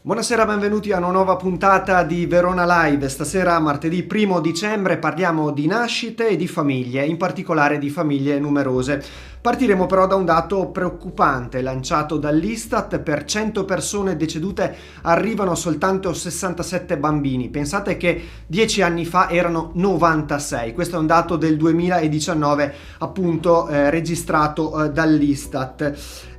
Buonasera, benvenuti a una nuova puntata di Verona Live. Stasera, martedì 1 dicembre, parliamo di nascite e di famiglie, in particolare di famiglie numerose. Partiremo però da un dato preoccupante lanciato dall'Istat: per 100 persone decedute arrivano soltanto 67 bambini. Pensate che 10 anni fa erano 96. Questo è un dato del 2019, appunto registrato dall'Istat.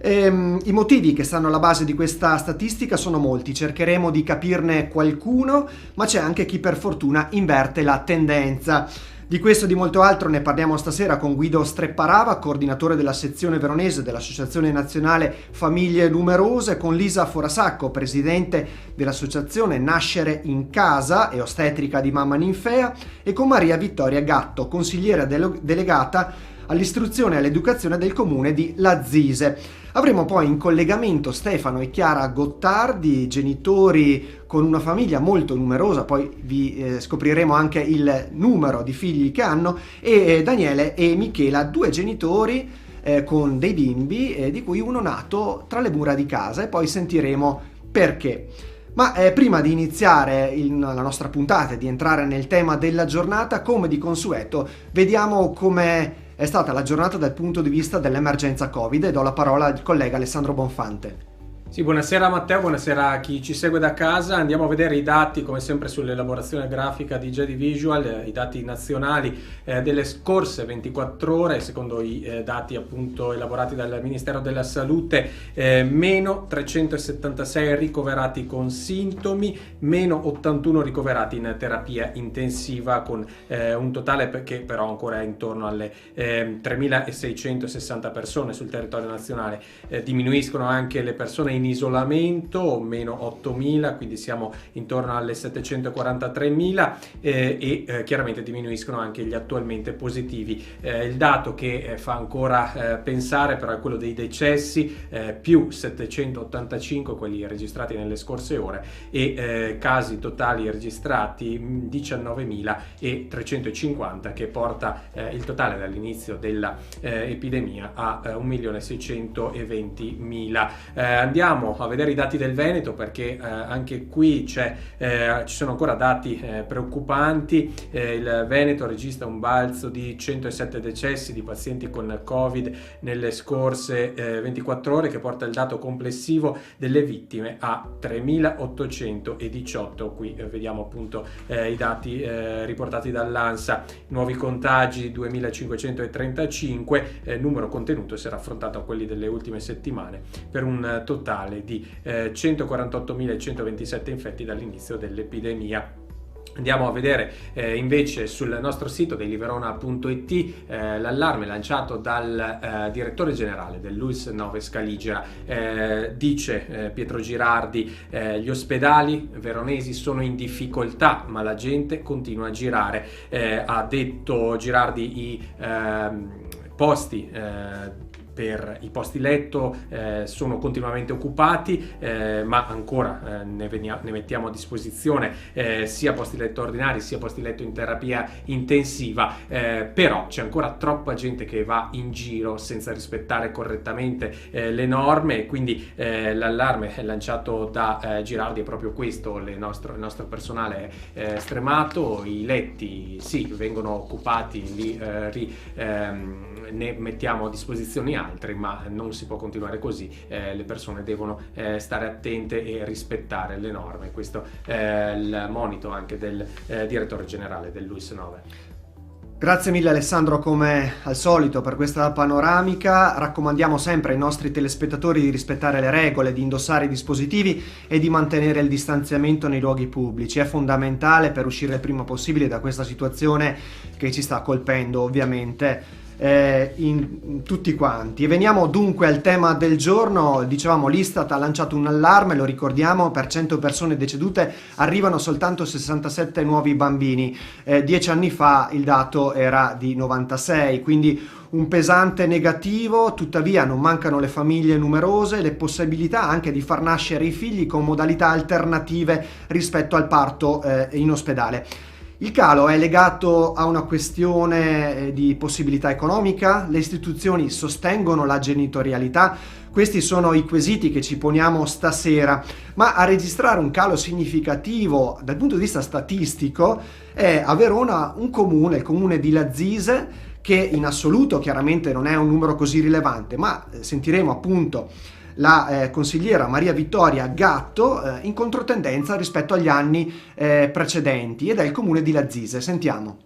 I motivi che stanno alla base di questa statistica sono molti, cercheremo di capirne qualcuno, ma c'è anche chi per fortuna inverte la tendenza. Di questo e di molto altro ne parliamo stasera con Guido Strepparava, coordinatore della sezione veronese dell'Associazione Nazionale Famiglie Numerose, con Lisa Forasacco, presidente dell'associazione Nascere in Casa e ostetrica di Mamma Ninfea, e con Maria Vittoria Gatto, consigliera delegata all'istruzione e all'educazione del comune di Lazzise. Avremo poi in collegamento Stefano e Chiara Gottardi, genitori con una famiglia molto numerosa, poi vi scopriremo anche il numero di figli che hanno, e Daniele e Michela, due genitori con dei bimbi, di cui uno nato tra le mura di casa, e poi sentiremo perché. Ma prima di iniziare la nostra puntata e di entrare nel tema della giornata, come di consueto, vediamo come è stata la giornata dal punto di vista dell'emergenza Covid, e do la parola al collega Alessandro Bonfante. Sì, buonasera Matteo, buonasera a chi ci segue da casa. Andiamo a vedere i dati, come sempre, sull'elaborazione grafica di JD Visual, i dati nazionali delle scorse 24 ore, secondo i dati appunto elaborati dal Ministero della Salute. Meno 376 ricoverati con sintomi, meno 81 ricoverati in terapia intensiva, con un totale che però ancora è intorno alle 3.660 persone sul territorio nazionale. Diminuiscono anche le persone in isolamento, meno 8.000, quindi siamo intorno alle 743.000, e chiaramente diminuiscono anche gli attualmente positivi. Il dato che fa ancora pensare però è quello dei decessi, più 785 quelli registrati nelle scorse ore, e casi totali registrati 19.350, che porta il totale dall'inizio della epidemia a 1.620.000. Andiamo a vedere i dati del Veneto, perché anche qui ci sono ancora dati preoccupanti. Il Veneto registra un balzo di 107 decessi di pazienti con Covid nelle scorse 24 ore, che porta il dato complessivo delle vittime a 3.818. Qui vediamo appunto i dati riportati dall'ANSA. Nuovi contagi 2.535, numero contenuto se raffrontato a quelli delle ultime settimane, per un totale di 148.127 infetti dall'inizio dell'epidemia. Andiamo a vedere invece sul nostro sito dailyverona.it l'allarme lanciato dal direttore generale del LUISS 9 Scaligera. Dice Pietro Girardi: gli ospedali veronesi sono in difficoltà, ma la gente continua a girare. Ha detto Girardi i posti per i posti letto sono continuamente occupati, ma ancora ne mettiamo a disposizione sia posti letto ordinari sia posti letto in terapia intensiva, però c'è ancora troppa gente che va in giro senza rispettare correttamente le norme, quindi l'allarme lanciato da Girardi è proprio questo: il nostro personale è stremato, i letti sì vengono occupati, ne mettiamo a disposizione altri, ma non si può continuare così. Le persone devono stare attente e rispettare le norme. Questo è il monito anche del direttore generale del LUISS 9. Grazie mille Alessandro, come al solito, per questa panoramica. Raccomandiamo sempre ai nostri telespettatori di rispettare le regole, di indossare i dispositivi e di mantenere il distanziamento nei luoghi pubblici. È fondamentale per uscire il prima possibile da questa situazione che ci sta colpendo ovviamente in tutti quanti. E veniamo dunque al tema del giorno. Dicevamo, l'Istat ha lanciato un allarme, lo ricordiamo: per 100 persone decedute arrivano soltanto 67 nuovi bambini. 10 anni fa il dato era di 96, quindi un pesante negativo. Tuttavia non mancano le famiglie numerose, le possibilità anche di far nascere i figli con modalità alternative rispetto al parto in ospedale. Il calo è legato a una questione di possibilità economica? Le istituzioni sostengono la genitorialità? Questi sono i quesiti che ci poniamo stasera, ma a registrare un calo significativo dal punto di vista statistico è a Verona un comune, il comune di Lazise, che in assoluto chiaramente non è un numero così rilevante, ma sentiremo appunto la consigliera Maria Vittoria Gatto in controtendenza rispetto agli anni precedenti, ed è il comune di Lazise. Sentiamo.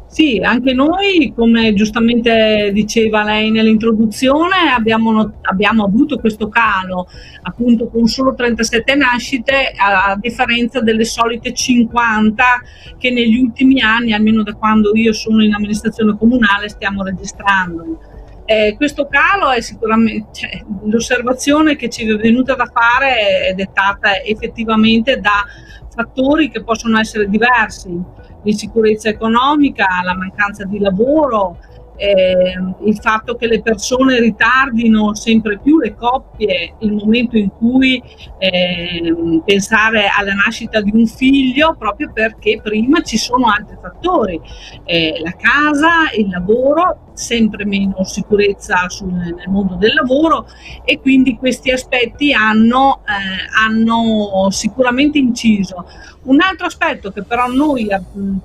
Sì, anche noi, come giustamente diceva lei nell'introduzione, abbiamo avuto questo calo, appunto con solo 37 nascite, a differenza delle solite 50 che negli ultimi anni, almeno da quando io sono in amministrazione comunale, stiamo registrando. Questo calo è sicuramente, l'osservazione che ci è venuta da fare è dettata effettivamente da fattori che possono essere diversi: l'insicurezza economica, la mancanza di lavoro, il fatto che le persone ritardino sempre più, le coppie, il momento in cui pensare alla nascita di un figlio, proprio perché prima ci sono altri fattori, la casa, il lavoro, sempre meno sicurezza nel mondo del lavoro, e quindi questi aspetti hanno sicuramente inciso. Un altro aspetto che però noi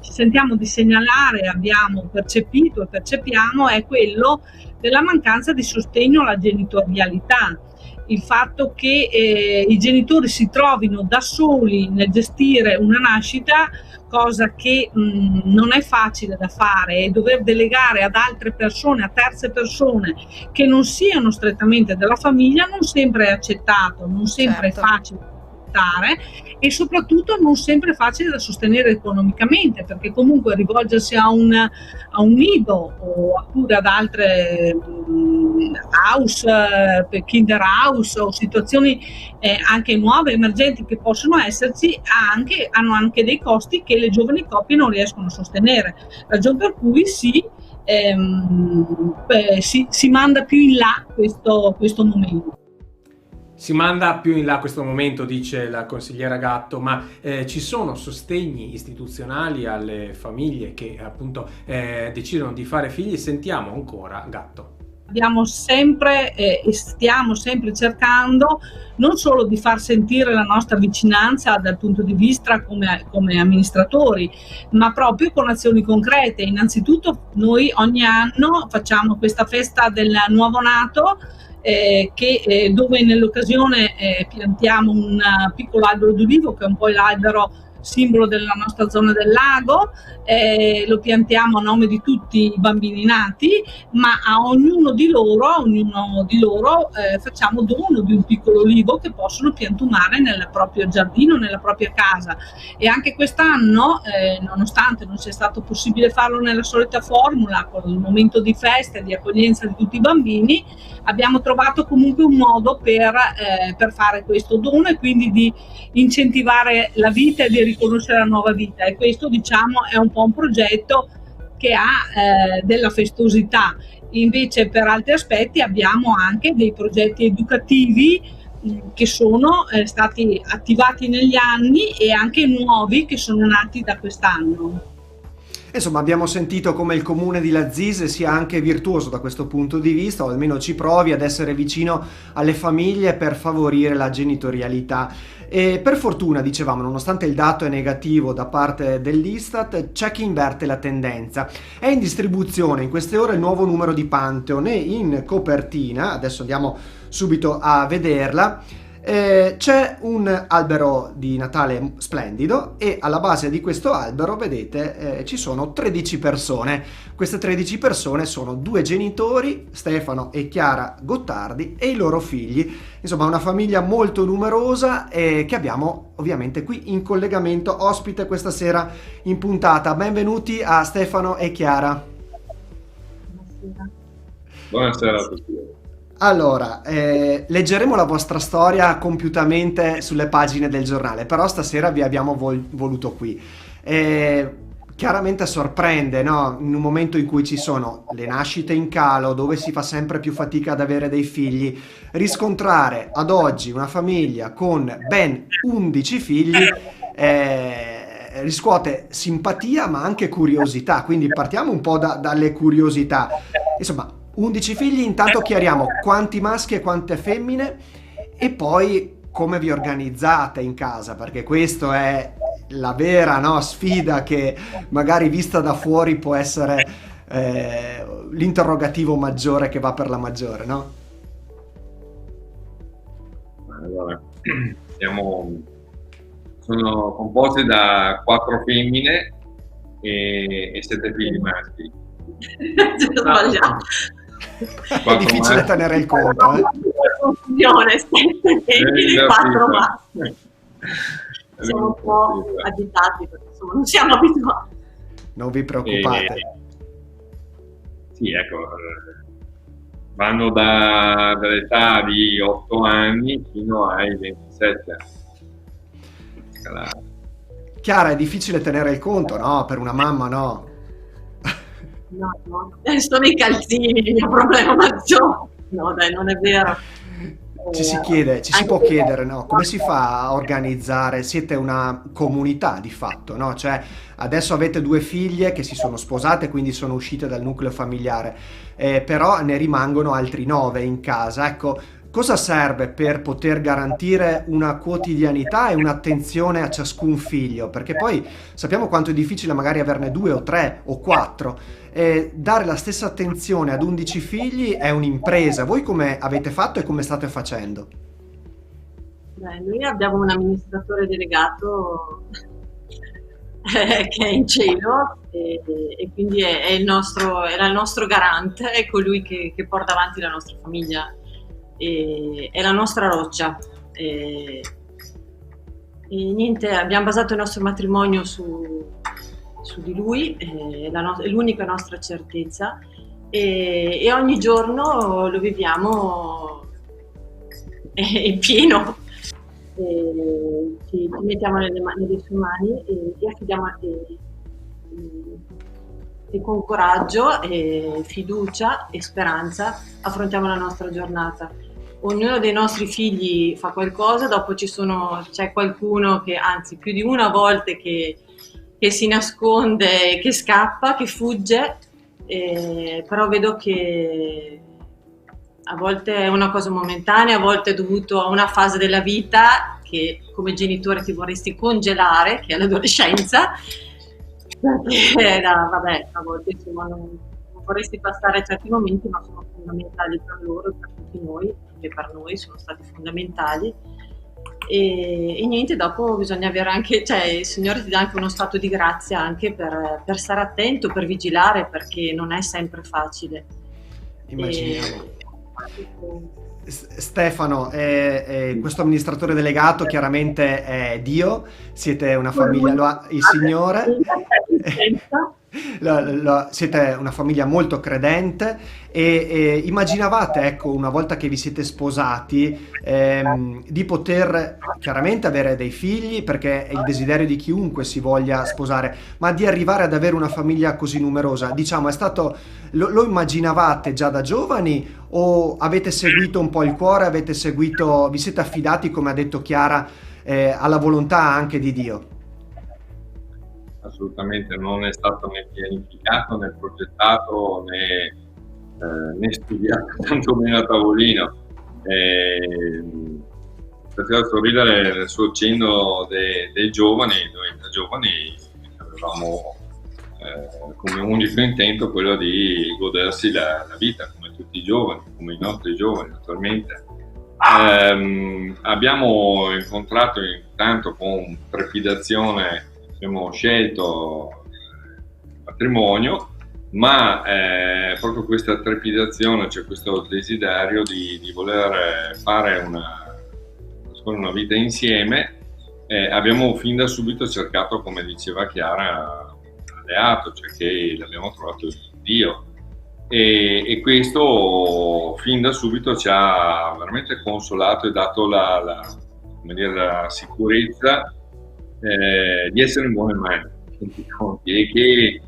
ci sentiamo di segnalare, abbiamo percepito e percepiamo, è quello della mancanza di sostegno alla genitorialità. Il fatto che i genitori si trovino da soli nel gestire una nascita, cosa che non è facile da fare, e dover delegare ad altre persone, a terze persone che non siano strettamente della famiglia, non sempre è accettato, non sempre è facile da accettare, e soprattutto non sempre è facile da sostenere economicamente, perché comunque rivolgersi a un nido oppure ad altre house, kinder house, o situazioni anche nuove, emergenti, che possono esserci, hanno anche dei costi che le giovani coppie non riescono a sostenere, ragion per cui si manda più in là questo momento. Si manda più in là questo momento, dice la consigliera Gatto, ma ci sono sostegni istituzionali alle famiglie che appunto decidono di fare figli? Sentiamo ancora Gatto. Abbiamo sempre e stiamo sempre cercando non solo di far sentire la nostra vicinanza dal punto di vista come amministratori, ma proprio con azioni concrete. Innanzitutto noi ogni anno facciamo questa festa del nuovo nato, dove nell'occasione piantiamo un piccolo albero d'ulivo, che è un po' l'albero simbolo della nostra zona del lago, lo piantiamo a nome di tutti i bambini nati, ma a ognuno di loro facciamo dono di un piccolo olivo che possono piantumare nel proprio giardino, nella propria casa. E anche quest'anno, nonostante non sia stato possibile farlo nella solita formula, con il momento di festa e di accoglienza di tutti i bambini, abbiamo trovato comunque un modo per fare questo dono, e quindi di incentivare la vita e di riconoscere la nuova vita. E questo, diciamo, è un po' un progetto che ha della festosità. Invece, per altri aspetti, abbiamo anche dei progetti educativi che sono stati attivati negli anni, e anche nuovi che sono nati da quest'anno. Insomma, abbiamo sentito come il comune di Lazise sia anche virtuoso da questo punto di vista, o almeno ci provi ad essere vicino alle famiglie per favorire la genitorialità. E per fortuna, dicevamo, nonostante il dato è negativo da parte dell'Istat, c'è chi inverte la tendenza. È in distribuzione in queste ore il nuovo numero di Pantheon, e in copertina, adesso andiamo subito a vederla, c'è un albero di Natale splendido, e alla base di questo albero, vedete, ci sono 13 persone. Queste 13 persone sono 2 genitori, Stefano e Chiara Gottardi, e i loro figli. Insomma, una famiglia molto numerosa, che abbiamo ovviamente qui in collegamento, ospite questa sera in puntata. Benvenuti a Stefano e Chiara. Buonasera a tutti. Allora, leggeremo la vostra storia compiutamente sulle pagine del giornale, però stasera vi abbiamo voluto qui. Chiaramente sorprende, no? In un momento in cui ci sono le nascite in calo, dove si fa sempre più fatica ad avere dei figli, riscontrare ad oggi una famiglia con ben 11 figli riscuote simpatia ma anche curiosità, quindi partiamo un po' dalle curiosità. Insomma, 11 figli, intanto chiariamo quanti maschi e quante femmine e poi come vi organizzate in casa, perché questo è la vera, no, sfida che magari vista da fuori può essere l'interrogativo maggiore che va per la maggiore, no? Allora, sono composti da 4 femmine e 7 figli maschi. Sbagliato. È difficile tenere il conto, Confusione, 7 femmine e 4 maschi. Siamo un po' Sì. agitati perché insomma non siamo abituati. Non vi preoccupate. Sì, ecco, vanno dall'età di 8 anni fino ai 27. Chiara, è difficile tenere il conto, no? Per una mamma, no? No, sono i calzini il mio problema maggiore. No, dai, non è vero. Ci si può chiedere, no? Come si fa a organizzare? Siete una comunità di fatto, no? Cioè, adesso avete 2 figlie che si sono sposate, quindi sono uscite dal nucleo familiare, però ne rimangono altri 9 in casa. Ecco, cosa serve per poter garantire una quotidianità e un'attenzione a ciascun figlio? Perché poi sappiamo quanto è difficile magari averne 2 o 3 o 4. Dare la stessa attenzione ad 11 figli è un'impresa. Voi come avete fatto e come state facendo? Beh, noi abbiamo un amministratore delegato che è in cielo e quindi era il nostro garante, è colui che porta avanti la nostra famiglia, è la nostra roccia. E niente, abbiamo basato il nostro matrimonio su di lui, è l'unica nostra certezza e ogni giorno lo viviamo in pieno. Ci mettiamo nelle sue mani e affidiamo e con coraggio, fiducia e speranza affrontiamo la nostra giornata. Ognuno dei nostri figli fa qualcosa, dopo c'è qualcuno che, anzi più di una volta, che si nasconde, che scappa, che fugge, però vedo che a volte è una cosa momentanea, a volte è dovuto a una fase della vita che come genitore ti vorresti congelare, che è l'adolescenza, perché vabbè, a volte insomma non vorresti passare certi momenti, ma sono fondamentali per loro, per tutti noi, che per noi sono stati fondamentali. E niente, dopo bisogna avere anche, cioè il Signore ti dà anche uno stato di grazia anche per stare attento, per vigilare, perché non è sempre facile. Immaginiamo. Stefano, questo amministratore delegato chiaramente è Dio, siete una famiglia, il Signore, siete una famiglia molto credente e immaginavate, ecco, una volta che vi siete sposati, di poter chiaramente avere dei figli, perché è il desiderio di chiunque si voglia sposare, ma di arrivare ad avere una famiglia così numerosa, diciamo, lo immaginavate già da giovani o avete seguito un po' il cuore, vi siete affidati, come ha detto Chiara, alla volontà anche di Dio? Assolutamente, non è stato né pianificato né progettato né studiato, tantomeno a tavolino. Faceva sorridere il suo cenno dei giovani. Noi da giovani avevamo come unico intento quello di godersi la vita, come tutti i giovani, come i nostri giovani naturalmente. Abbiamo incontrato intanto con trepidazione, abbiamo scelto il matrimonio, ma proprio questa trepidazione, cioè questo desiderio di voler fare una vita insieme, abbiamo fin da subito cercato, come diceva Chiara, un alleato, cioè che l'abbiamo trovato in Dio. E questo fin da subito ci ha veramente consolato e dato la sicurezza di essere in buone mani e che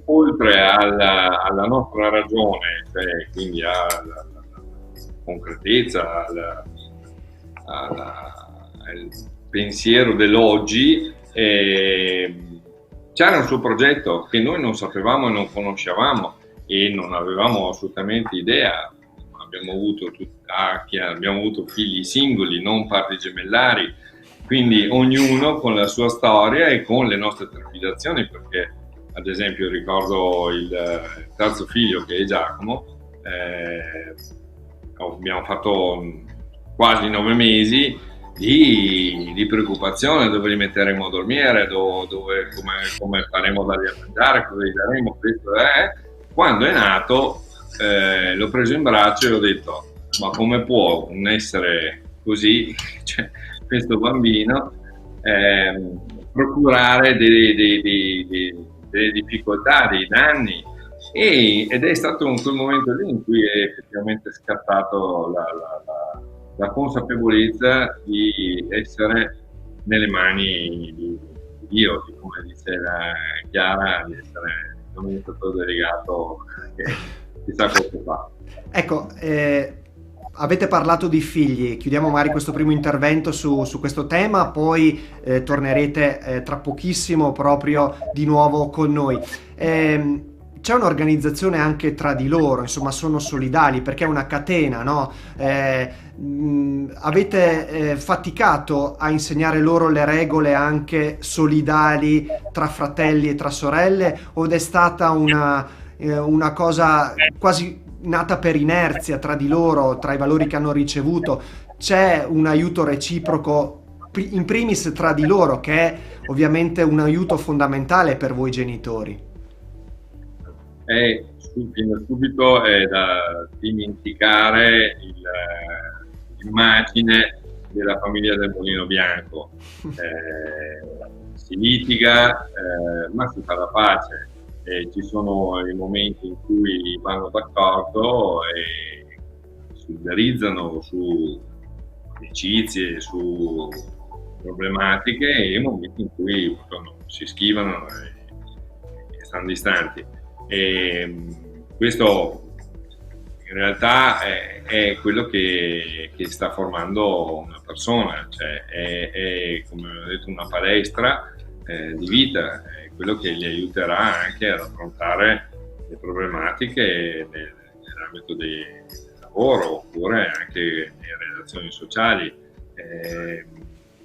oltre alla nostra ragione, cioè quindi alla concretezza, al pensiero dell'oggi, C'era un suo progetto che noi non sapevamo e non conoscevamo e non avevamo assolutamente idea. Abbiamo avuto figli singoli, non parti gemellari, quindi ognuno con la sua storia e con le nostre trepidazioni, perché ad esempio ricordo il terzo figlio, che è Giacomo. Abbiamo fatto quasi 9 mesi di preoccupazione: dove li metteremo a dormire, come faremo da lì a mangiare, cosa gli daremo, questo è. Quando è nato, l'ho preso in braccio e ho detto: ma come può un essere così, cioè, questo bambino, procurare delle difficoltà, dei danni? Ed è stato in quel momento lì in cui è effettivamente scattato la consapevolezza di essere nelle mani di Dio, di, come dice la Chiara, di essere un amministratore delegato che chissà cosa fa. Ecco, avete parlato di figli, chiudiamo magari questo primo intervento su questo tema, poi tornerete tra pochissimo proprio di nuovo con noi. C'è un'organizzazione anche tra di loro, insomma sono solidali perché è una catena, no? Avete faticato a insegnare loro le regole anche solidali tra fratelli e tra sorelle, o è stata una cosa quasi nata per inerzia tra di loro, tra i valori che hanno ricevuto? C'è un aiuto reciproco in primis tra di loro, che è ovviamente un aiuto fondamentale per voi genitori? Fin da subito è da dimenticare l'immagine della famiglia del Mulino Bianco. Si litiga, ma si fa la pace. Ci sono i momenti in cui vanno d'accordo e si solidarizzano su amicizie, su problematiche, e i momenti in cui si schivano e stanno distanti. E questo in realtà è quello che sta formando una persona, cioè è come ho detto, una palestra di vita, è quello che gli aiuterà anche ad affrontare le problematiche nell'ambito del lavoro, oppure anche nelle relazioni sociali.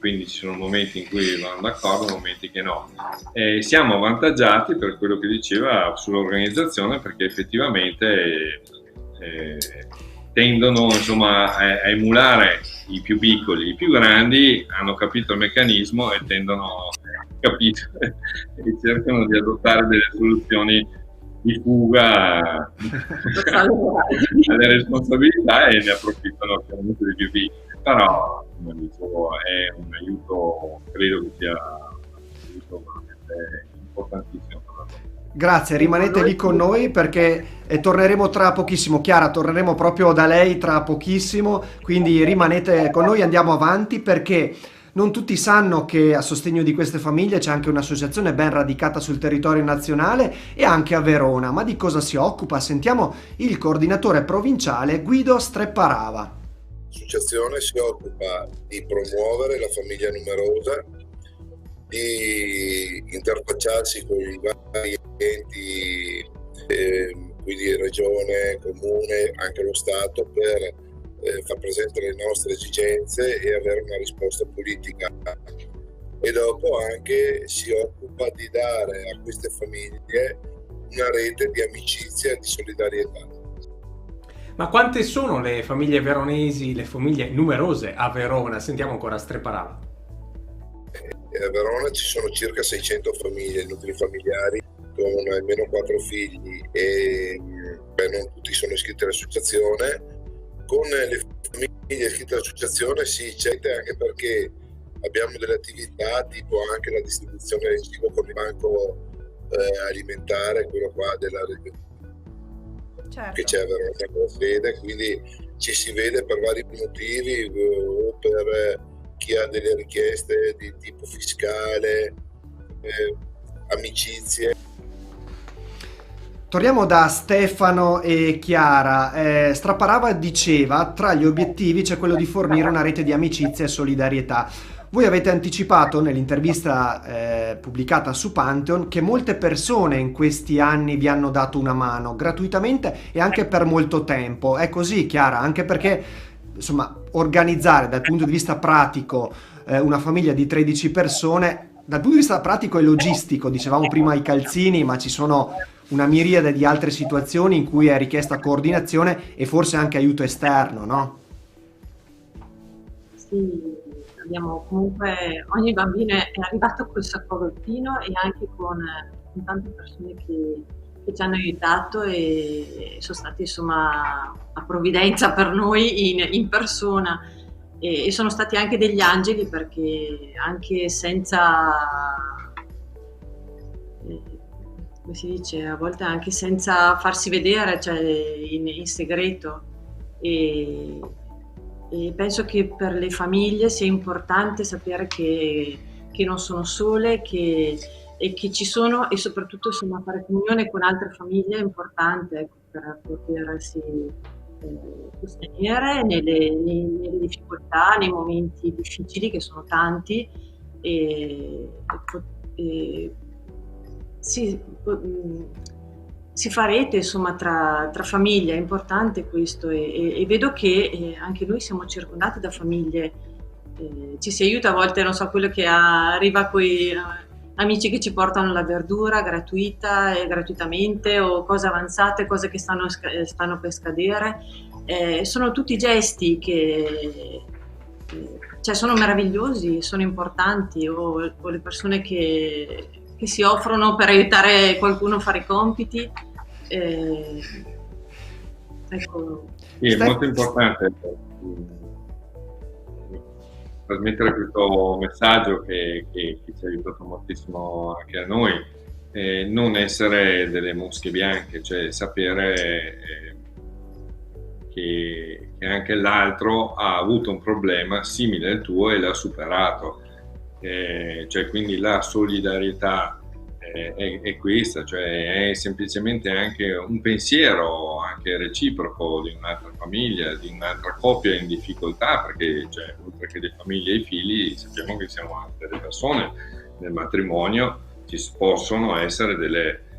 Quindi ci sono momenti in cui vanno d'accordo, momenti che no. Siamo avvantaggiati, per quello che diceva, sull'organizzazione, perché effettivamente tendono, insomma, a emulare i più piccoli. I più grandi hanno capito il meccanismo e e cercano di adottare delle soluzioni di fuga alle responsabilità, e ne approfittano chiaramente dei più piccoli. Però, come dicevo, è un aiuto, credo che sia un aiuto veramente importantissimo per la nostra. Grazie, rimanete lì con noi perché torneremo tra pochissimo. Chiara, torneremo proprio da lei tra pochissimo, quindi rimanete con noi, andiamo avanti, perché non tutti sanno che a sostegno di queste famiglie c'è anche un'associazione ben radicata sul territorio nazionale e anche a Verona. Ma di cosa si occupa? Sentiamo il coordinatore provinciale Guido Strepparava. L'associazione si occupa di promuovere la famiglia numerosa, di interfacciarsi con i vari enti, quindi regione, comune, anche lo Stato, per far presente le nostre esigenze e avere una risposta politica. E dopo anche si occupa di dare a queste famiglie una rete di amicizia e di solidarietà. Ma quante sono le famiglie veronesi, le famiglie numerose a Verona? Sentiamo ancora Strepparava. A Verona ci sono circa 600 famiglie, nuclei familiari con almeno 4 figli, e non tutti sono iscritti all'associazione. Con le famiglie iscritte all'associazione c'è anche perché abbiamo delle attività tipo anche la distribuzione del cibo con il banco alimentare, quello qua della che c'è a Verona con la sede, quindi ci si vede per vari motivi, o per chi ha delle richieste di tipo fiscale, amicizie. Torniamo da Stefano e Chiara. Strapparava diceva: tra gli obiettivi c'è quello di fornire una rete di amicizia e solidarietà. Voi avete anticipato nell'intervista pubblicata su Pantheon che molte persone in questi anni vi hanno dato una mano gratuitamente e anche per molto tempo. È così, Chiara? Anche perché, insomma, organizzare dal punto di vista pratico una famiglia di 13 persone, dal punto di vista pratico e logistico, dicevamo prima i calzini, ma ci sono una miriade di altre situazioni in cui è richiesta coordinazione e forse anche aiuto esterno, no? Sì, abbiamo comunque, ogni bambino è arrivato col saccovoltino e anche con tante persone che ci hanno aiutato e sono stati insomma a provvidenza per noi in persona e sono stati anche degli angeli, perché anche senza, come si dice, a volte anche senza farsi vedere, cioè in segreto, e penso che per le famiglie sia importante sapere che non sono sole, e che ci sono, e soprattutto insomma fare comunione con altre famiglie è importante, ecco, per potersi sostenere nelle difficoltà, nei momenti difficili, che sono tanti, si fa rete insomma tra famiglie, è importante questo, e vedo che anche noi siamo circondati da famiglie, ci si aiuta a volte, non so, quello che arriva con amici che ci portano la verdura gratuita e gratuitamente, o cose avanzate, cose che stanno per scadere, sono tutti gesti che cioè sono meravigliosi, sono importanti, o le persone che si offrono per aiutare qualcuno a fare i compiti. Ecco. Sì, è molto importante trasmettere questo messaggio che ci ha aiutato moltissimo anche a noi, non essere delle mosche bianche, cioè sapere che anche l'altro ha avuto un problema simile al tuo e l'ha superato. Cioè, quindi la solidarietà è questa, cioè è semplicemente anche un pensiero anche reciproco di un'altra famiglia, di un'altra coppia in difficoltà, perché cioè, oltre che le famiglie e i figli sappiamo che siamo anche delle persone. Nel matrimonio ci possono essere delle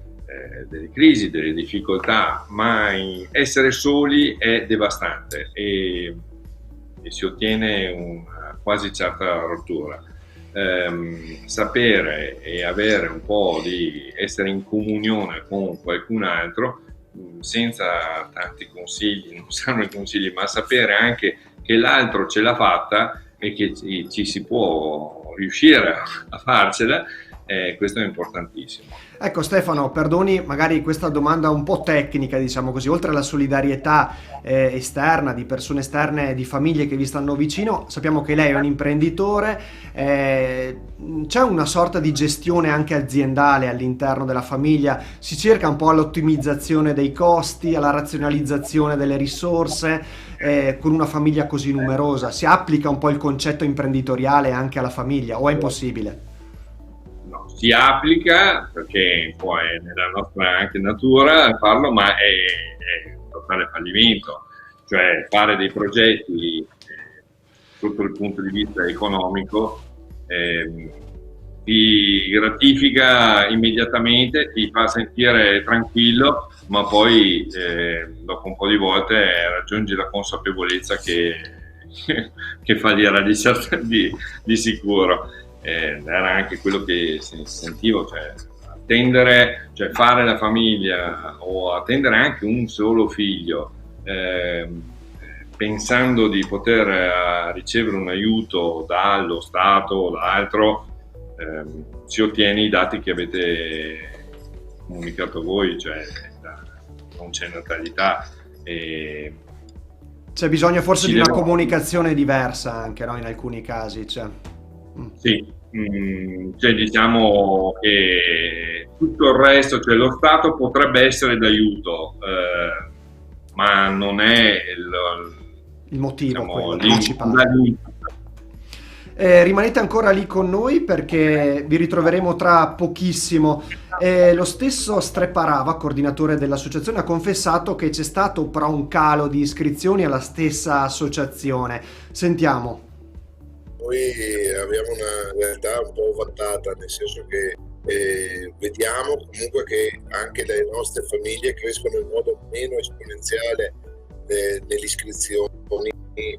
crisi, delle difficoltà, ma essere soli è devastante e si ottiene una quasi certa rottura. Sapere e avere un po' di essere in comunione con qualcun altro, senza tanti consigli, non sanno i consigli, ma sapere anche che l'altro ce l'ha fatta e che ci si può riuscire a farcela, questo è importantissimo. Ecco Stefano, perdoni magari questa domanda un po' tecnica, diciamo così, oltre alla solidarietà esterna, di persone esterne, di famiglie che vi stanno vicino, sappiamo che lei è un imprenditore, c'è una sorta di gestione anche aziendale all'interno della famiglia, si cerca un po' all'ottimizzazione dei costi, alla razionalizzazione delle risorse, con una famiglia così numerosa, si applica un po' il concetto imprenditoriale anche alla famiglia o è impossibile? Si applica perché poi è nella nostra anche natura farlo, ma è un totale fallimento, cioè fare dei progetti sotto il punto di vista economico ti gratifica immediatamente, ti fa sentire tranquillo, ma poi dopo un po' di volte raggiungi la consapevolezza che fallirà di sicuro. Era anche quello che sentivo, cioè attendere, cioè fare la famiglia o attendere anche un solo figlio, pensando di poter ricevere un aiuto dallo Stato o da altro, si ottiene i dati che avete comunicato voi, cioè non c'è natalità. C'è bisogno forse di una comunicazione diversa anche, no? In alcuni casi, cioè. Sì, cioè diciamo che tutto il resto, cioè lo Stato potrebbe essere d'aiuto, ma non è il motivo, diciamo, principale. Rimanete ancora lì con noi perché vi ritroveremo tra pochissimo. Lo stesso Streparava, coordinatore dell'associazione, ha confessato che c'è stato però un calo di iscrizioni alla stessa associazione. Sentiamo. noi abbiamo una realtà un po' ovattata, nel senso che vediamo comunque che anche le nostre famiglie crescono in modo meno esponenziale nelle iscrizioni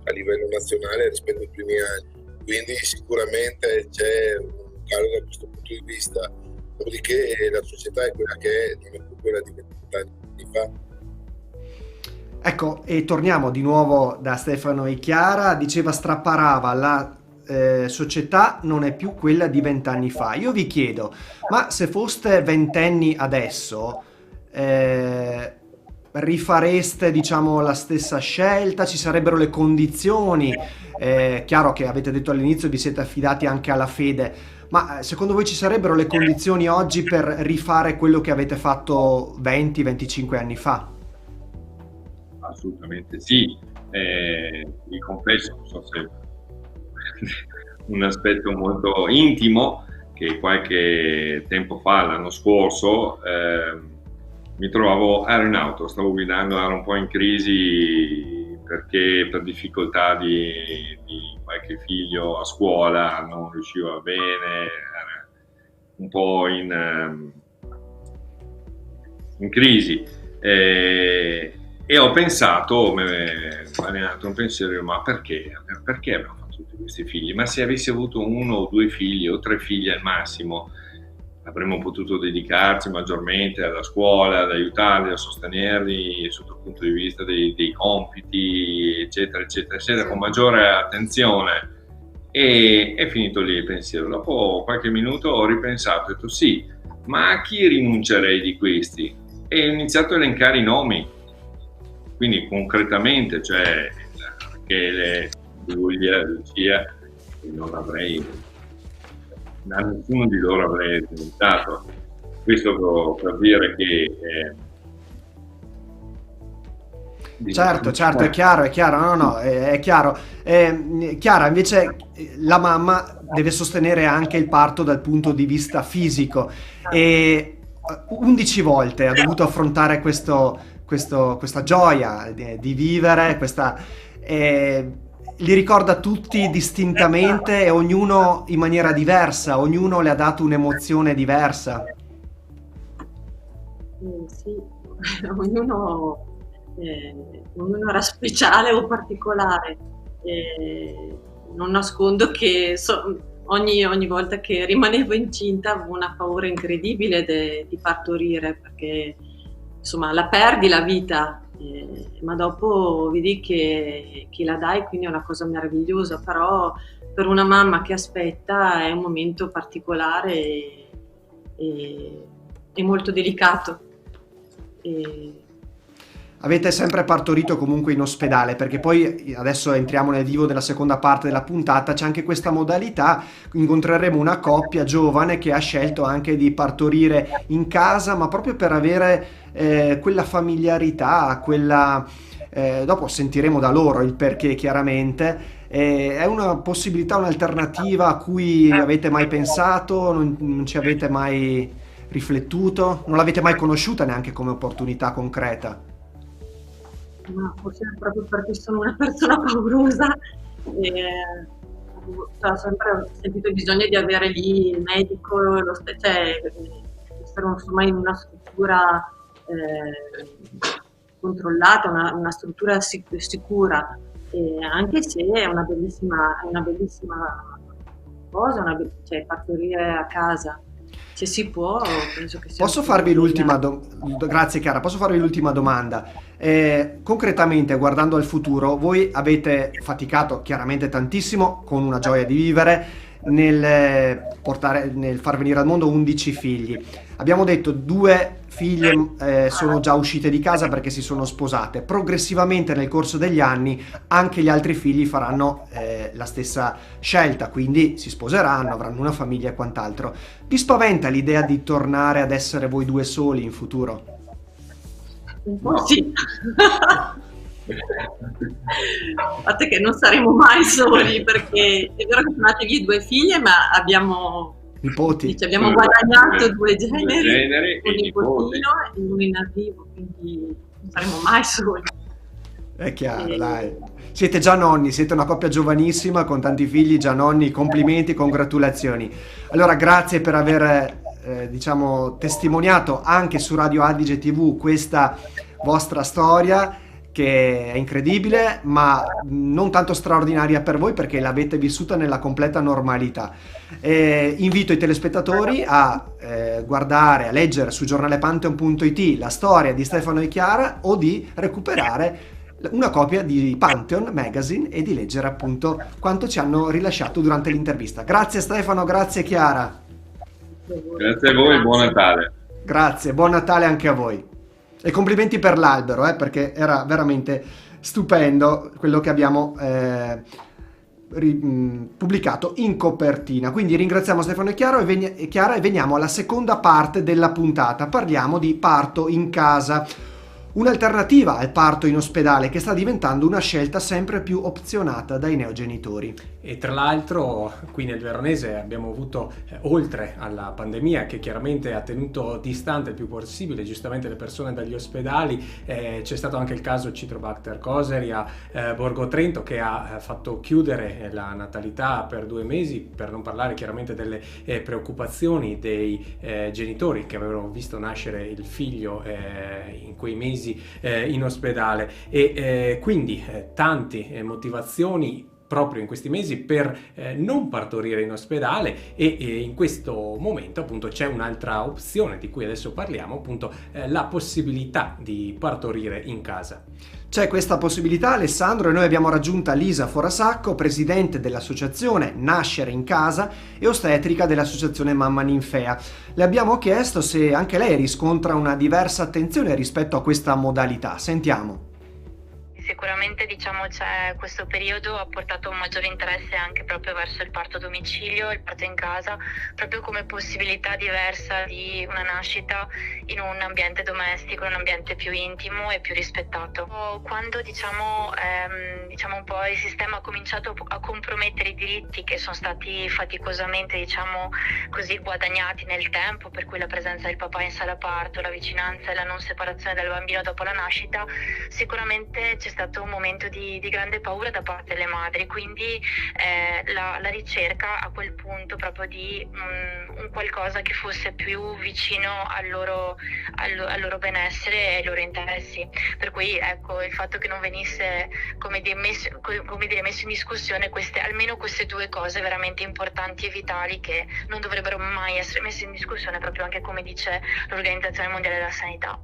a livello nazionale rispetto ai primi anni, quindi sicuramente c'è un calo da questo punto di vista. Dopodiché la società è quella che è, non è più quella di 20 anni fa. Ecco, e torniamo di nuovo da Stefano e Chiara. Diceva Strapparava, la società non è più quella di 20 anni fa. Io vi chiedo, ma se foste ventenni adesso, rifareste, diciamo, la stessa scelta? Ci sarebbero le condizioni? Chiaro che avete detto all'inizio vi siete affidati anche alla fede, ma secondo voi ci sarebbero le condizioni oggi per rifare quello che avete fatto 20-25 anni fa? Assolutamente sì. Vi confesso, non so se un aspetto molto intimo, che qualche tempo fa, l'anno scorso, mi trovavo, ero in auto, stavo guidando, ero un po' in crisi perché per difficoltà di qualche figlio a scuola non riusciva bene, era un po' in crisi, e ho pensato, mi è nato un pensiero, ma perché abbiamo fatto tutti questi figli? Ma se avessi avuto 1 o 2 figli o 3 figli al massimo, avremmo potuto dedicarci maggiormente alla scuola, ad aiutarli, a sostenerli sotto il punto di vista dei compiti, eccetera, eccetera, eccetera, con maggiore attenzione. E è finito lì il pensiero. Dopo qualche minuto ho ripensato e ho detto sì, ma a chi rinuncerei di questi? E ho iniziato a elencare i nomi. Quindi concretamente, cioè Rachele, Giulia, Lucia, non avrei, a nessuno di loro avrei pensato. Questo per dire che certo, è chiaro, no, è chiaro. Chiara, invece la mamma deve sostenere anche il parto dal punto di vista fisico e 11 volte ha dovuto affrontare questa gioia di vivere, li ricorda tutti distintamente e ognuno in maniera diversa, ognuno le ha dato un'emozione diversa. Sì, ognuno era speciale o particolare. Non nascondo che ogni volta che rimanevo incinta avevo una paura incredibile di partorire, perché insomma la perdi la vita, ma dopo vedi che la dai, quindi è una cosa meravigliosa. Però per una mamma che aspetta è un momento particolare e molto delicato. Avete sempre partorito comunque in ospedale, perché poi adesso entriamo nel vivo della seconda parte della puntata, c'è anche questa modalità, incontreremo una coppia giovane che ha scelto anche di partorire in casa, ma proprio per avere quella familiarità, dopo sentiremo da loro il perché chiaramente. È una possibilità, un'alternativa a cui avete mai pensato, non ci avete mai riflettuto, non l'avete mai conosciuta neanche come opportunità concreta? Ma forse proprio perché sono una persona paurosa, ho sempre sentito il bisogno di avere lì il medico, cioè essere insomma in una struttura controllata, una struttura sicura, anche se è una bellissima cosa, cioè partorire a casa. Se si può, penso che sia. Posso farvi l'ultima grazie Chiara, posso farvi l'ultima domanda? Concretamente, guardando al futuro, voi avete faticato chiaramente tantissimo con una gioia di vivere nel far venire al mondo 11 figli. Abbiamo detto 2 figlie sono già uscite di casa perché si sono sposate. Progressivamente nel corso degli anni anche gli altri figli faranno la stessa scelta, quindi si sposeranno, avranno una famiglia e quant'altro. Vi spaventa l'idea di tornare ad essere voi 2 soli in futuro? Un po' sì. A parte che non saremo mai soli, perché è vero che sono nate via 2 figlie, ma abbiamo nipoti. Abbiamo guadagnato 2 generi, e un nipotino e uno in arrivo, quindi non saremo mai soli. È chiaro, dai. Siete già nonni, siete una coppia giovanissima con tanti figli, già nonni, complimenti, congratulazioni. Allora, grazie per aver, diciamo, testimoniato anche su Radio Adige TV questa vostra storia, che è incredibile, ma non tanto straordinaria per voi perché l'avete vissuta nella completa normalità. Invito i telespettatori a guardare, a leggere su giornalepantheon.it la storia di Stefano e Chiara, o di recuperare una copia di Pantheon Magazine e di leggere appunto quanto ci hanno rilasciato durante l'intervista. Grazie Stefano, grazie Chiara. Grazie a voi, buon Natale. Grazie, buon Natale anche a voi. E complimenti per l'albero, perché era veramente stupendo quello che abbiamo pubblicato in copertina. Quindi ringraziamo Stefano e Chiara e veniamo alla seconda parte della puntata. Parliamo di parto in casa. Un'alternativa al parto in ospedale che sta diventando una scelta sempre più opzionata dai neogenitori. E tra l'altro qui nel Veronese abbiamo avuto, oltre alla pandemia che chiaramente ha tenuto distante il più possibile giustamente le persone dagli ospedali, c'è stato anche il caso Citrobacter coseri a Borgo Trento, che ha fatto chiudere la natalità per 2 mesi, per non parlare chiaramente delle preoccupazioni dei genitori che avevano visto nascere il figlio in quei mesi in ospedale, e quindi tante motivazioni proprio in questi mesi per non partorire in ospedale, e in questo momento appunto c'è un'altra opzione di cui adesso parliamo, appunto la possibilità di partorire in casa. C'è questa possibilità, Alessandro, e noi abbiamo raggiunta Lisa Forasacco, presidente dell'associazione Nascere in Casa e ostetrica dell'associazione Mamma Ninfea. Le abbiamo chiesto se anche lei riscontra una diversa attenzione rispetto a questa modalità. Sentiamo. Sicuramente c'è questo periodo ha portato un maggiore interesse anche proprio verso il parto a domicilio, il parto in casa, proprio come possibilità diversa di una nascita in un ambiente domestico, in un ambiente più intimo e più rispettato. Quando un po' il sistema ha cominciato a compromettere i diritti che sono stati faticosamente così guadagnati nel tempo, per cui la presenza del papà in sala parto, la vicinanza e la non separazione del bambino dopo la nascita, sicuramente c'è stato un momento di grande paura da parte delle madri, quindi la ricerca a quel punto proprio di un qualcosa che fosse più vicino al loro benessere e ai loro interessi. Per cui ecco, il fatto che non venisse messo in discussione almeno queste 2 cose veramente importanti e vitali, che non dovrebbero mai essere messe in discussione, proprio anche come dice l'Organizzazione Mondiale della Sanità.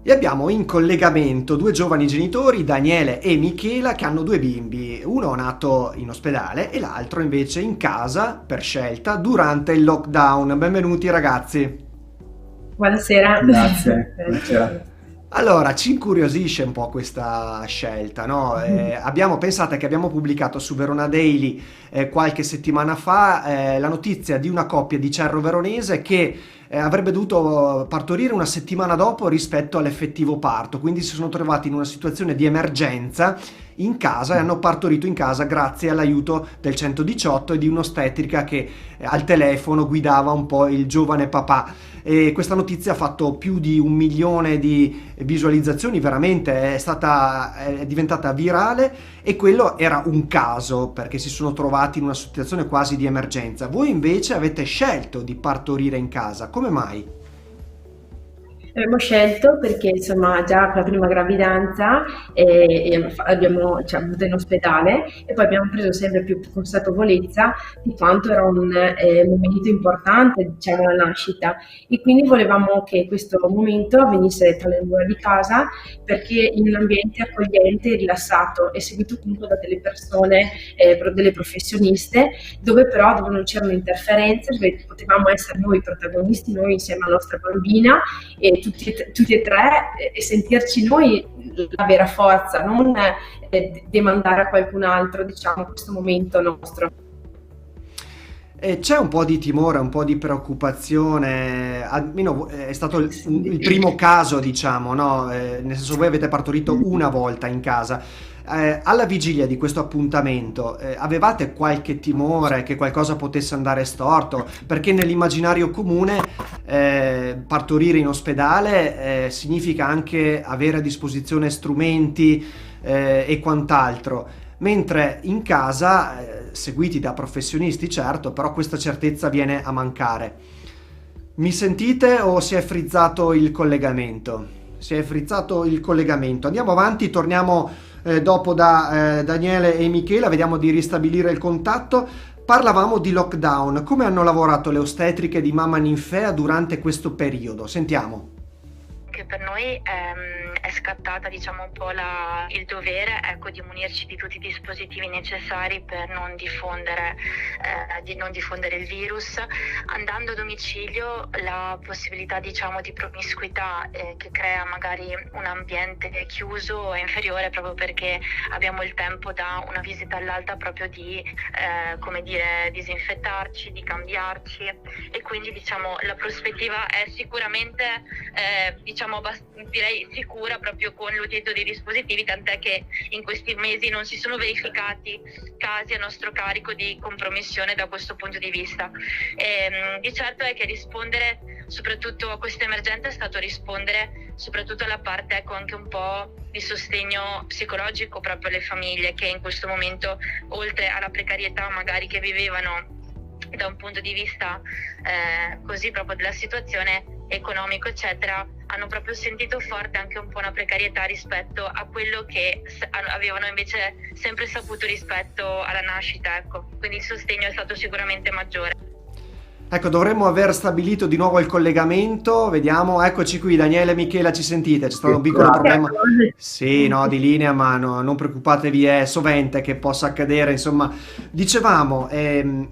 E abbiamo in collegamento 2 giovani genitori, Daniele e Michela, che hanno 2 bimbi, uno nato in ospedale e l'altro invece in casa per scelta durante il lockdown. Benvenuti ragazzi. Buonasera. Grazie. Buonasera. Allora, ci incuriosisce un po' questa scelta, no? Pensate che abbiamo pubblicato su Verona Daily qualche settimana fa la notizia di una coppia di Cerro Veronese che avrebbe dovuto partorire una settimana dopo rispetto all'effettivo parto, quindi si sono trovati in una situazione di emergenza in casa e hanno partorito in casa grazie all'aiuto del 118 e di un'ostetrica che al telefono guidava un po' il giovane papà. E questa notizia ha fatto più di 1 milione di visualizzazioni, veramente è diventata virale, e quello era un caso perché si sono trovati in una situazione quasi di emergenza. Voi invece avete scelto di partorire in casa, come mai? Abbiamo scelto perché insomma già con la prima gravidanza abbiamo avuto in ospedale, e poi abbiamo preso sempre più consapevolezza di quanto era un momento importante, la nascita, e quindi volevamo che questo momento avvenisse tra le mura di casa, perché in un ambiente accogliente, rilassato e seguito comunque da delle persone, delle professioniste, dove non c'erano interferenze, dove potevamo essere noi protagonisti, noi insieme alla nostra bambina, e tutti e 3, e sentirci noi la vera forza, non demandare a qualcun altro questo momento nostro. E c'è un po' di timore, un po' di preoccupazione, almeno è stato il primo caso, diciamo, no? Nel senso, voi avete partorito una volta in casa. Alla vigilia di questo appuntamento, avevate qualche timore che qualcosa potesse andare storto? Perché nell'immaginario comune partorire in ospedale significa anche avere a disposizione strumenti e quant'altro. Mentre in casa, seguiti da professionisti, certo, però questa certezza viene a mancare. Mi sentite o si è frizzato il collegamento? Si è frizzato il collegamento. Andiamo avanti, torniamo dopo da Daniele e Michela, vediamo di ristabilire il contatto. Parlavamo di lockdown. Come hanno lavorato le ostetriche di Mamma Ninfea durante questo periodo? Sentiamo. Che per noi è scattata, diciamo, un po' il dovere, ecco, di munirci di tutti i dispositivi necessari per non diffondere il virus. Andando a domicilio, la possibilità, diciamo, di promiscuità che crea magari un ambiente chiuso è inferiore, proprio perché abbiamo il tempo da una visita all'altra proprio di disinfettarci, di cambiarci, e quindi, diciamo, la prospettiva è sicuramente direi sicura, proprio con l'utilizzo dei dispositivi, tant'è che in questi mesi non si sono verificati casi a nostro carico di compromissione da questo punto di vista. Di certo è che rispondere soprattutto a questa emergenza è stato rispondere soprattutto alla parte, ecco, anche un po' di sostegno psicologico proprio alle famiglie che in questo momento, oltre alla precarietà magari che vivevano da un punto di vista così proprio della situazione economico eccetera, hanno proprio sentito forte anche un po' una precarietà rispetto a quello che avevano invece sempre saputo rispetto alla nascita, ecco. Quindi il sostegno è stato sicuramente maggiore. Ecco, dovremmo aver stabilito di nuovo il collegamento, vediamo, eccoci qui, Daniele e Michela, ci sentite? C'è stato un piccolo problema, sì, no, di linea, ma no, non preoccupatevi, è sovente che possa accadere, insomma. Dicevamo,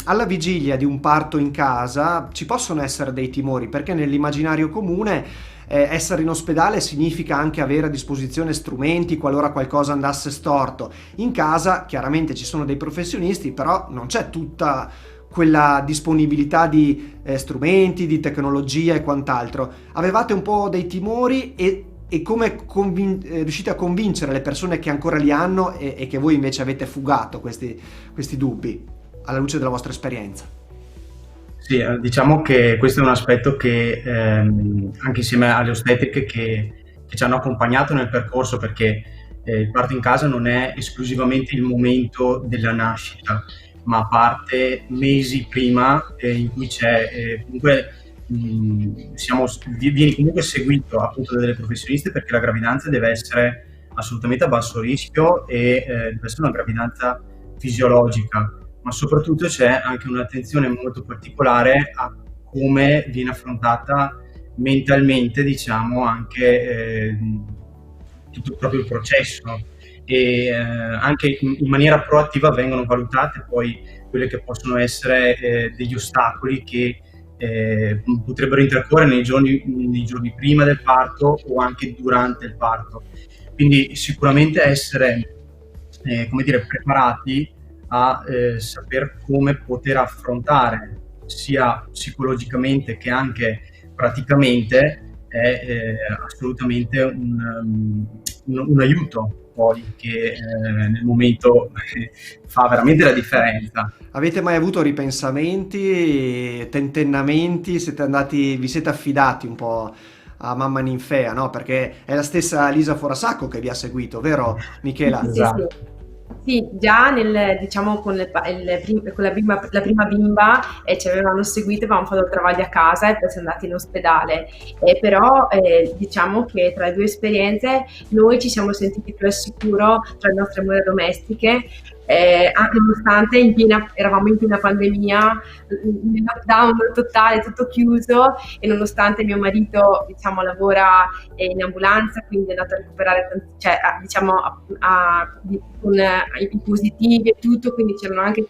alla vigilia di un parto in casa ci possono essere dei timori, perché nell'immaginario comune essere in ospedale significa anche avere a disposizione strumenti qualora qualcosa andasse storto. In casa chiaramente ci sono dei professionisti, però non c'è tutta quella disponibilità di strumenti, di tecnologia e quant'altro. Avevate un po' dei timori e come riuscite a convincere le persone che ancora li hanno e che voi invece avete fugato questi dubbi alla luce della vostra esperienza? Sì, diciamo che questo è un aspetto che anche insieme alle ostetriche che ci hanno accompagnato nel percorso, perché il parto in casa non è esclusivamente il momento della nascita, ma parte mesi prima, in cui c'è comunque vieni comunque seguito appunto dalle professioniste, perché la gravidanza deve essere assolutamente a basso rischio e deve essere una gravidanza fisiologica, ma soprattutto c'è anche un'attenzione molto particolare a come viene affrontata mentalmente, diciamo, anche tutto proprio il processo. E anche in maniera proattiva vengono valutate poi quelle che possono essere degli ostacoli che potrebbero intercorrere nei giorni prima del parto o anche durante il parto. Quindi sicuramente essere preparati a saper come poter affrontare sia psicologicamente che anche praticamente è assolutamente un aiuto poi che nel momento fa veramente la differenza. Avete mai avuto ripensamenti, tentennamenti? Vi siete affidati un po' a Mamma Ninfea, no? Perché è la stessa Lisa Forasacco che vi ha seguito, vero Michela? Sì. Sì, già con la prima bimba ci avevano seguito, avevamo fatto il travaglio a casa e poi siamo andati in ospedale. Però diciamo che tra le due esperienze noi ci siamo sentiti più al sicuro tra le nostre mura domestiche, anche nonostante eravamo in piena pandemia, in lockdown totale, tutto chiuso, e nonostante mio marito lavora in ambulanza, quindi è andato a recuperare con i positivi e tutto, quindi c'erano anche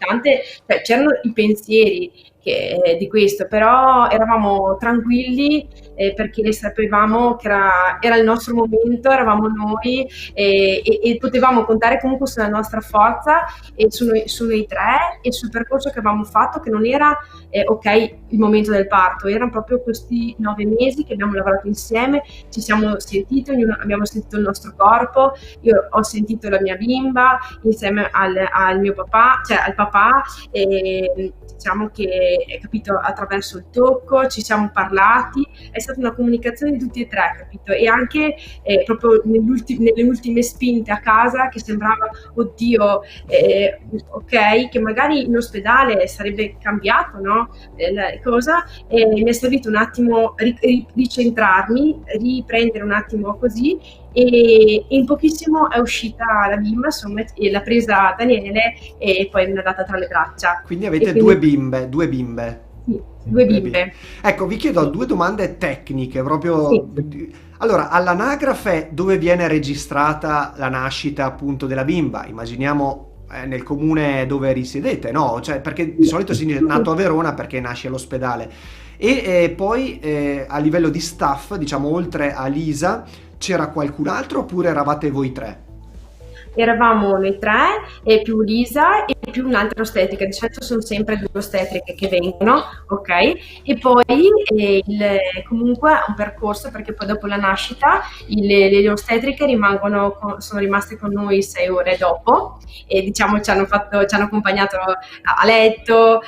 c'erano i pensieri di questo, però eravamo tranquilli perché sapevamo che era il nostro momento, eravamo noi e potevamo contare comunque sulla nostra forza e su noi tre e sul percorso che avevamo fatto, che non era ok il momento del parto, erano proprio questi 9 mesi che abbiamo lavorato insieme, ci siamo sentiti, abbiamo sentito il nostro corpo, io ho sentito la mia bimba insieme al mio papà, cioè al papà, e diciamo che capito, attraverso il tocco ci siamo parlati, è stata una comunicazione di tutti e tre, capito? E anche proprio nelle ultime spinte a casa, che sembrava oddio, ok, che magari in ospedale sarebbe cambiato, no? Cosa, mi è servito un attimo ricentrarmi, riprendere un attimo così, e in pochissimo è uscita la bimba, insomma, e l'ha presa Daniele e poi me l'ha data tra le braccia. Quindi avete due bimbe. Sì, due bimbe. Ecco, vi chiedo due domande tecniche, proprio. Sì. Allora, all'anagrafe dove viene registrata la nascita appunto della bimba? Immaginiamo nel comune dove risiedete, no? Cioè, perché di solito si è nato a Verona perché nasce all'ospedale. E poi a livello di staff, diciamo, oltre a Lisa, c'era qualcun altro oppure eravate voi tre? Eravamo noi tre, e più Lisa e più un'altra ostetrica, di solito sono sempre due ostetriche che vengono, ok? E poi comunque un percorso, perché poi dopo la nascita le ostetriche sono rimaste con noi 6 ore dopo, e diciamo ci hanno accompagnato a letto,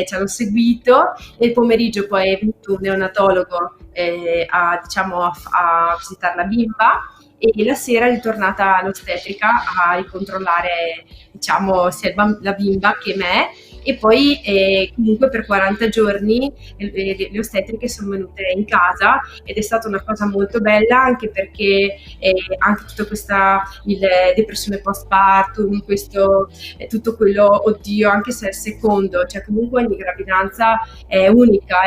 ci hanno seguito, e il pomeriggio poi è venuto un neonatologo a visitare la bimba, e la sera è ritornata l'ostetrica a ricontrollare, diciamo, sia la bimba che me, e poi comunque per 40 giorni le ostetriche sono venute in casa, ed è stata una cosa molto bella, anche perché anche tutta questa depressione postpartum, tutto quello, oddio, anche se è il secondo, cioè comunque ogni gravidanza è unica,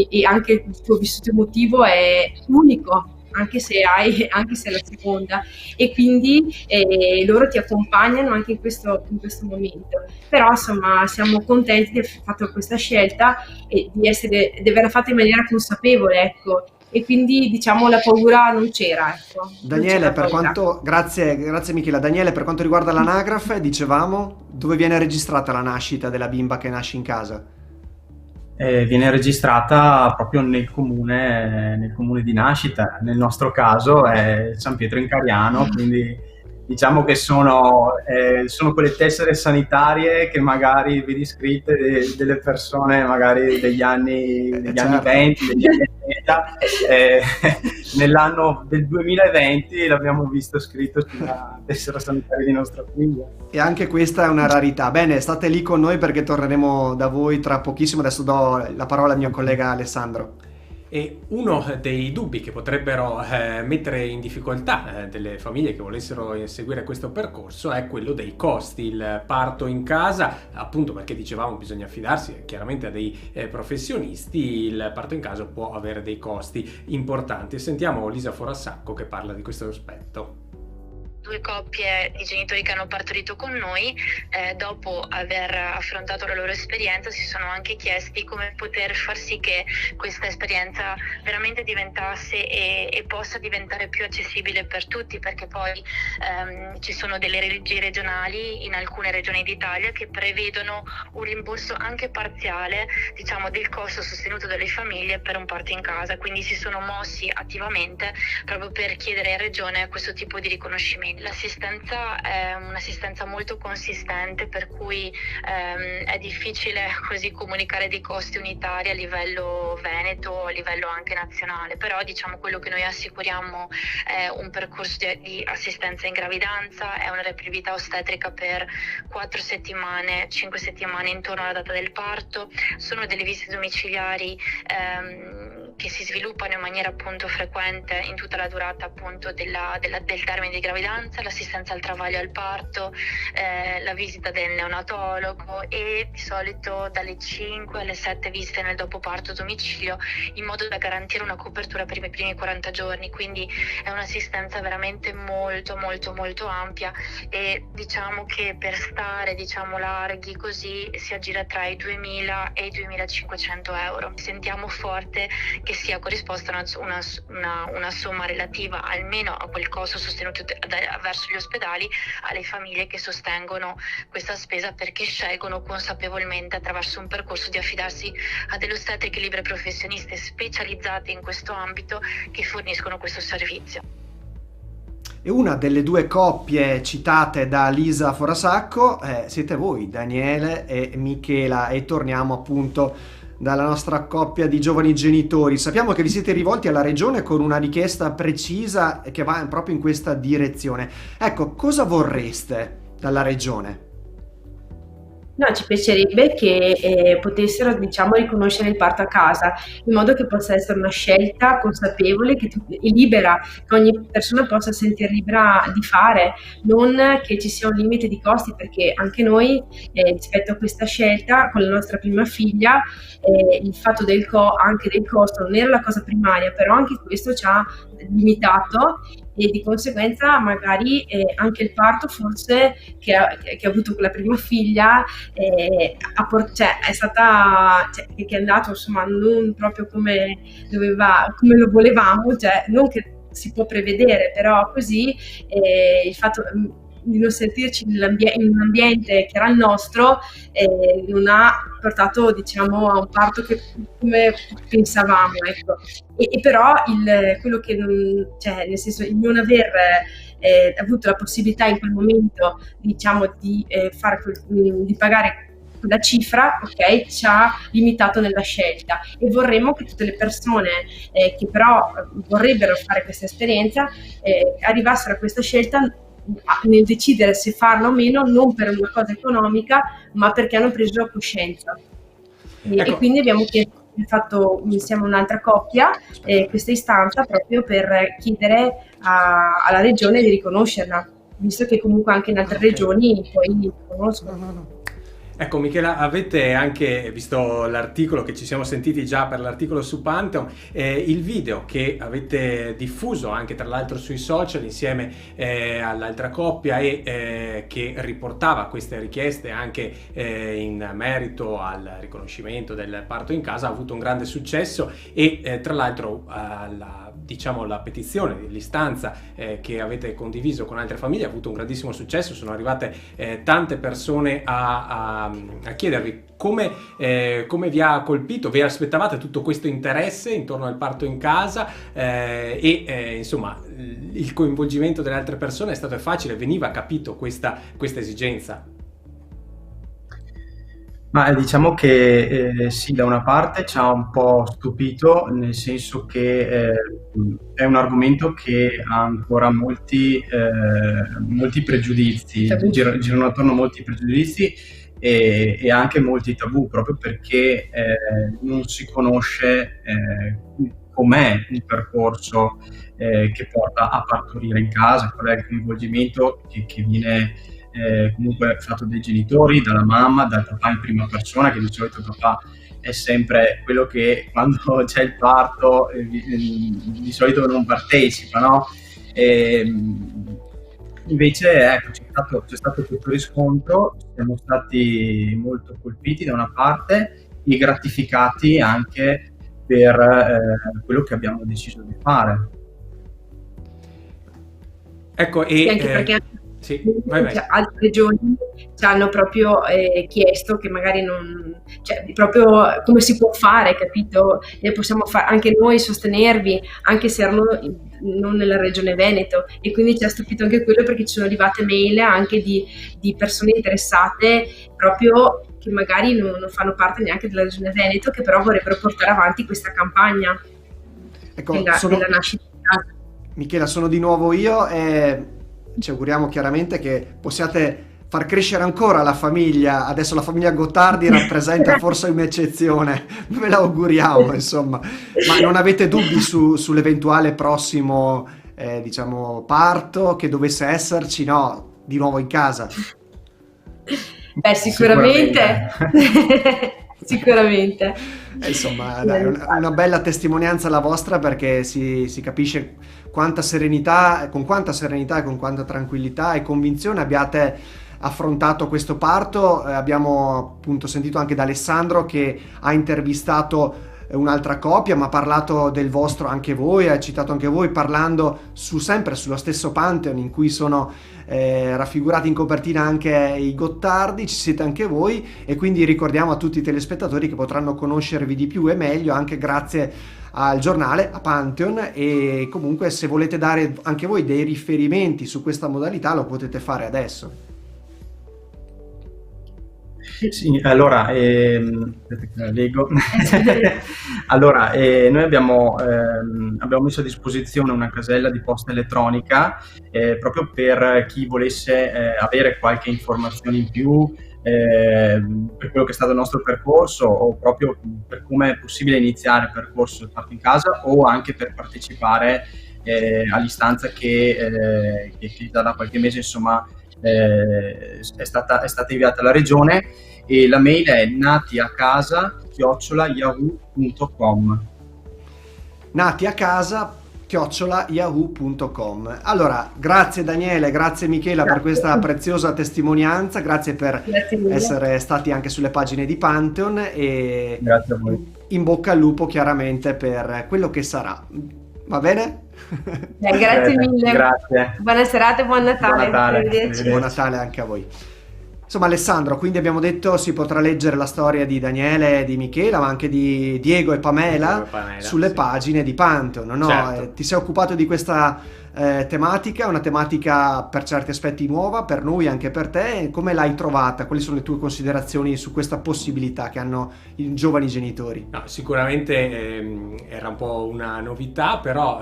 e anche il tuo vissuto emotivo è unico, anche se è la seconda, e quindi loro ti accompagnano anche in questo momento. Però insomma siamo contenti di aver fatto questa scelta e di averla fatta in maniera consapevole, ecco, e quindi diciamo la paura non c'era, ecco. Daniele, grazie Michela. Daniele, per quanto riguarda l'anagrafe, dicevamo, dove viene registrata la nascita della bimba che nasce in casa? Viene registrata proprio nel comune di nascita, nel nostro caso è San Pietro in Cariano, quindi diciamo che sono quelle tessere sanitarie che magari vedi scritte delle persone magari degli anni 20, degli anni 30, nell'anno del 2020 l'abbiamo visto scritto sulla tessera sanitaria di nostra figlia. E anche questa è una rarità. Bene, state lì con noi perché torneremo da voi tra pochissimo. Adesso do la parola al mio collega Alessandro. E uno dei dubbi che potrebbero mettere in difficoltà delle famiglie che volessero seguire questo percorso è quello dei costi. Il parto in casa, appunto perché dicevamo bisogna affidarsi chiaramente a dei professionisti, il parto in casa può avere dei costi importanti. Sentiamo Lisa Forassacco che parla di questo aspetto. 2 coppie di genitori che hanno partorito con noi, dopo aver affrontato la loro esperienza, si sono anche chiesti come poter far sì che questa esperienza veramente diventasse e possa diventare più accessibile per tutti, perché poi ci sono delle leggi regionali in alcune regioni d'Italia che prevedono un rimborso anche parziale, diciamo, del costo sostenuto dalle famiglie per un parto in casa, quindi si sono mossi attivamente proprio per chiedere in regione questo tipo di riconoscimento. L'assistenza è un'assistenza molto consistente, per cui è difficile così comunicare dei costi unitari a livello veneto, a livello anche nazionale, però diciamo quello che noi assicuriamo è un percorso di assistenza in gravidanza, è una reprimività ostetrica per 4 settimane, 5 settimane intorno alla data del parto, sono delle visite domiciliari che si sviluppano in maniera appunto frequente in tutta la durata appunto del termine di gravidanza, l'assistenza al travaglio e al parto, la visita del neonatologo e di solito dalle 5 alle 7 visite nel dopoparto a domicilio, in modo da garantire una copertura per i primi 40 giorni, quindi è un'assistenza veramente molto molto molto ampia, e diciamo che per stare larghi così si aggira tra i 2.000 e i 2.500 euro. Sentiamo forte che sia corrisposta una somma relativa almeno a quel costo sostenuto verso gli ospedali alle famiglie che sostengono questa spesa perché scelgono consapevolmente attraverso un percorso di affidarsi a delle ostetriche libere professioniste specializzate in questo ambito che forniscono questo servizio. E una delle due coppie citate da Lisa Forasacco siete voi, Daniele e Michela, e torniamo appunto dalla nostra coppia di giovani genitori. Sappiamo che vi siete rivolti alla regione con una richiesta precisa che va proprio in questa direzione. Ecco, cosa vorreste dalla regione? No, ci piacerebbe che potessero, diciamo, riconoscere il parto a casa, in modo che possa essere una scelta consapevole e libera, che ogni persona possa sentire libera di fare, non che ci sia un limite di costi, perché anche noi, rispetto a questa scelta, con la nostra prima figlia, il fatto anche del costo non era la cosa primaria, però anche questo ci ha limitato e di conseguenza magari anche il parto forse che ha avuto con la prima figlia è stata, che è andato insomma non proprio come lo volevamo, cioè non che si può prevedere, però così il fatto di non sentirci in un ambiente che era il nostro non ha portato, diciamo, a un parto che come pensavamo, ecco. E però quello che nel senso, il non aver avuto la possibilità in quel momento, diciamo, di pagare la cifra, ok, ci ha limitato nella scelta, e vorremmo che tutte le persone che però vorrebbero fare questa esperienza arrivassero a questa scelta nel decidere se farlo o meno, non per una cosa economica, ma perché hanno preso coscienza. Ecco. E quindi abbiamo fatto insieme a un'altra coppia questa istanza proprio per chiedere alla regione di riconoscerla, visto che comunque anche in altre regioni poi conoscono. No. Ecco, Michela, avete anche visto l'articolo che ci siamo sentiti già per l'articolo su Pantheon, il video che avete diffuso anche tra l'altro sui social insieme all'altra coppia e che riportava queste richieste anche in merito al riconoscimento del parto in casa, ha avuto un grande successo e tra l'altro la petizione, l'istanza che avete condiviso con altre famiglie ha avuto un grandissimo successo. Sono arrivate tante persone a chiedervi come vi ha colpito, vi aspettavate tutto questo interesse intorno al parto in casa insomma il coinvolgimento delle altre persone è stato facile, veniva capito questa esigenza? Ma diciamo che sì, da una parte ci ha un po' stupito, nel senso che è un argomento che ha ancora molti pregiudizi, girano attorno a molti pregiudizi e anche molti tabù, proprio perché non si conosce com'è il percorso che porta a partorire in casa, qual è il coinvolgimento che viene comunque fatto dai genitori, dalla mamma, dal papà in prima persona, che di solito il papà è sempre quello che quando c'è il parto di solito non partecipa, no? Invece ecco, c'è stato questo riscontro, siamo stati molto colpiti da una parte e gratificati anche per quello che abbiamo deciso di fare. Ecco, e anche perché sì, vai. Altre regioni ci hanno proprio chiesto che magari non, cioè proprio come si può fare, capito? E possiamo fare anche noi, sostenervi, anche se erano non nella regione Veneto, e quindi ci ha stupito anche quello, perché ci sono arrivate mail anche di persone interessate proprio che magari non fanno parte neanche della regione Veneto, che però vorrebbero portare avanti questa campagna della nascita in casa. Michela, sono di nuovo io e ci auguriamo chiaramente che possiate far crescere ancora la famiglia. Adesso la famiglia Gottardi rappresenta forse un'eccezione, ve la auguriamo, insomma. Ma non avete dubbi sull'eventuale prossimo parto che dovesse esserci, no? Di nuovo in casa? Beh, sicuramente. Sicuramente. Insomma, dai, una bella testimonianza la vostra, perché si capisce con quanta serenità e con quanta tranquillità e convinzione abbiate affrontato questo parto. Abbiamo appunto sentito anche da Alessandro che ha intervistato un'altra coppia, ma ha parlato del vostro anche voi, ha citato anche voi, parlando sempre sullo stesso Pantheon in cui sono raffigurati in copertina anche i Gottardi, ci siete anche voi, e quindi ricordiamo a tutti i telespettatori che potranno conoscervi di più e meglio anche grazie al giornale, a Pantheon, e comunque se volete dare anche voi dei riferimenti su questa modalità lo potete fare adesso. Sì, allora, leggo. Allora, noi abbiamo messo a disposizione una casella di posta elettronica proprio per chi volesse avere qualche informazione in più per quello che è stato il nostro percorso, o proprio per come è possibile iniziare il percorso del parto in casa, o anche per partecipare all'istanza che da qualche mese, insomma, è stata inviata alla regione, e la mail è natiacasa@yahoo.com. natiacasa@yahoo.com. Allora, grazie Daniele, grazie Michela per questa preziosa testimonianza, grazie per essere stati anche sulle pagine di Pantheon, e grazie a voi. In bocca al lupo chiaramente per quello che sarà. Va bene? Grazie mille. Grazie. Buona serata e buon Natale. Buon Natale. Arrivederci. Buon Natale anche a voi. Insomma, Alessandro, quindi abbiamo detto si potrà leggere la storia di Daniele e di Michela, ma anche di Diego e Pamela, sulle pagine di Pantheon, no? Certo. Ti sei occupato di questa tematica, una tematica per certi aspetti nuova, per noi anche per te. Come l'hai trovata? Quali sono le tue considerazioni su questa possibilità che hanno i giovani genitori? No, sicuramente era un po' una novità, però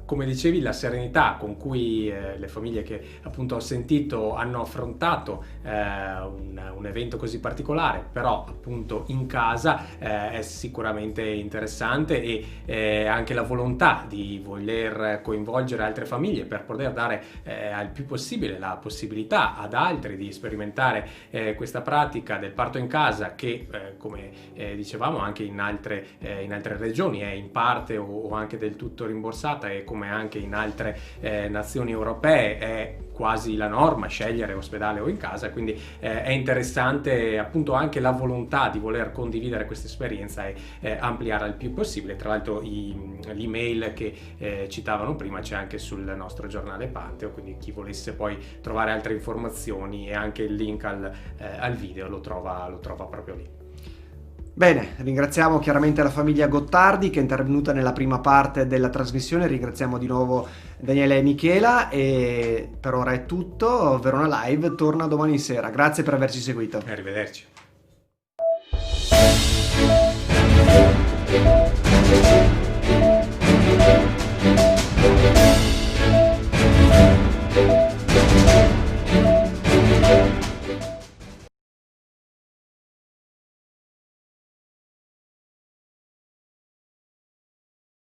come dicevi, la serenità con cui le famiglie che appunto ho sentito hanno affrontato un evento così particolare, però appunto in casa, è sicuramente interessante, e anche la volontà di voler coinvolgere altre famiglie per poter dare al più possibile la possibilità ad altri di sperimentare questa pratica del parto in casa, che come dicevamo anche in altre regioni è in parte o anche del tutto rimborsata, e come anche in altre nazioni europee è quasi la norma scegliere ospedale o in casa. Quindi è interessante appunto anche la volontà di voler condividere questa esperienza e ampliare al più possibile. Tra l'altro l'email che citavano prima c'è anche sul nostro giornale Pantheon, quindi chi volesse poi trovare altre informazioni e anche il link al video lo trova proprio lì. Bene, ringraziamo chiaramente la famiglia Gottardi che è intervenuta nella prima parte della trasmissione, ringraziamo di nuovo Daniele e Michela, e per ora è tutto. Verona Live torna domani sera, grazie per averci seguito. Arrivederci.